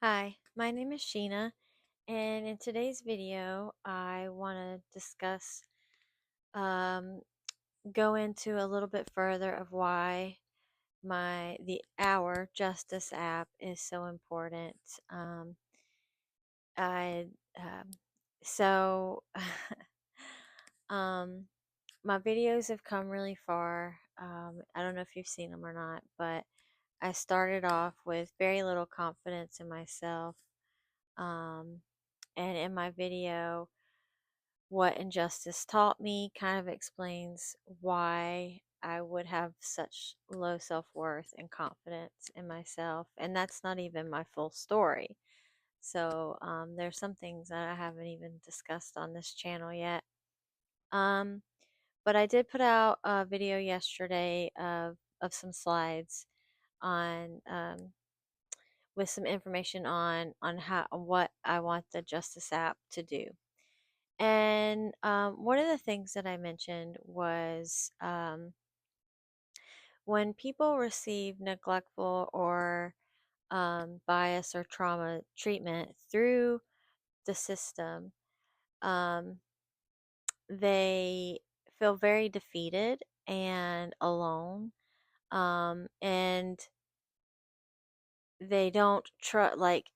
Hi, my name is Sheena, and in today's video, I want to discuss, um, go into a little bit further of why our Justice app is so important. I so um, my videos have come really far. I don't know if you've seen them or not, but I started off with very little confidence in myself. Um, and in my video, What Injustice Taught Me kind of explains why I would have such low self worth and confidence in myself. And that's not even my full story. So there's some things that I haven't even discussed on this channel yet. Um, but I did put out a video yesterday of some slides on with some information on how what I want the Justice app to do. And one of the things that I mentioned was when people receive neglectful or bias or trauma treatment through the system, um, they feel very defeated and alone. And they don't trust, like,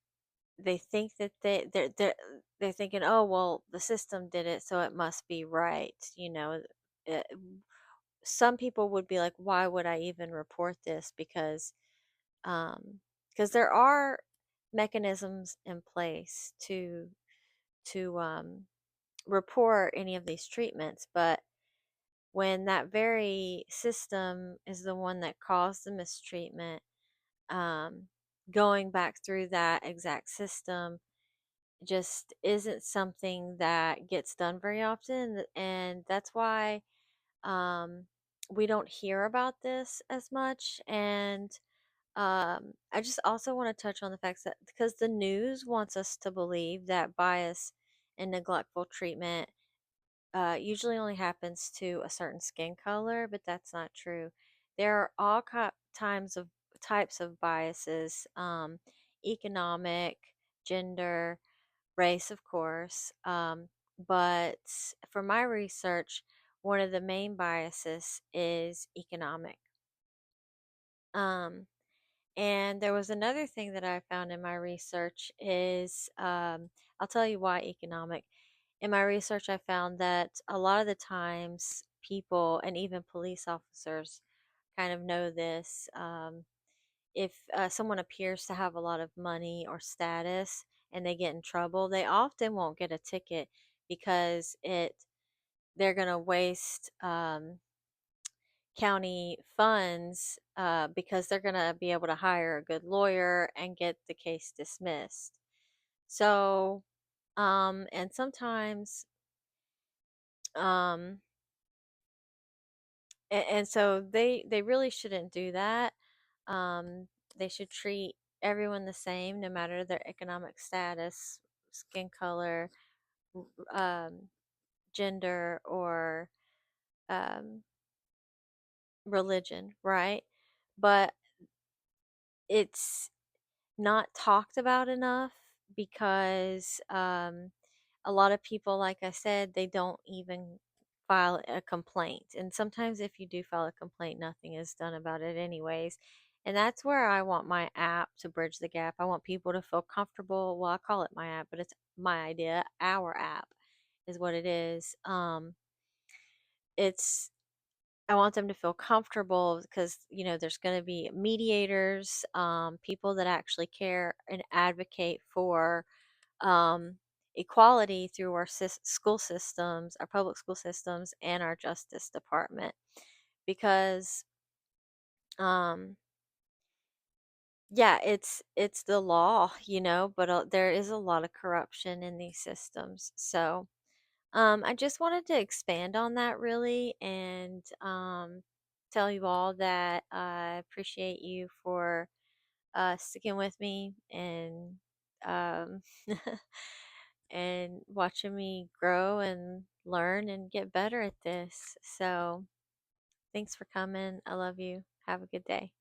they think that they're thinking, oh well, the system did it, so it must be right. It, some people would be like, why would I even report this? Um because there are mechanisms in place to report any of these treatments, but when that very system is the one that caused the mistreatment, um going back through that exact system just isn't something that gets done very often, and that's why um, we don't hear about this as much. And I just also want to touch on the fact that because the news wants us to believe that bias and neglectful treatment usually only happens to a certain skin color, but that's not true. There are all times of types of biases, economic, gender, race, of course. But for my research, one of the main biases is economic. Um, and there was another thing that I found in my research is I'll tell you why economic. In my research, I found that a lot of the times people and even police officers kind of know this. If someone appears to have a lot of money or status and they get in trouble, they often won't get a ticket because they're going to waste county funds because they're going to be able to hire a good lawyer and get the case dismissed. So, and sometimes, um, and so they really shouldn't do that. Um, they should treat everyone the same, no matter their economic status, skin color, um, gender, or um, religion, right? But it's not talked about enough because a lot of people, like I said, they don't even file a complaint. And sometimes, if you do file a complaint, nothing is done about it, anyways. And that's where I want my app to bridge the gap. I want people to feel comfortable. Well, I call it my app, but it's my idea. Our app is what it is. It's I want them to feel comfortable because, there's going to be mediators, people that actually care and advocate for um, equality through our school systems, our public school systems, and our Justice Department. Because, um, yeah, it's the law, but there is a lot of corruption in these systems. So, I just wanted to expand on that really, and tell you all that I appreciate you for sticking with me and um, and watching me grow and learn and get better at this. So, thanks for coming. I love you. Have a good day.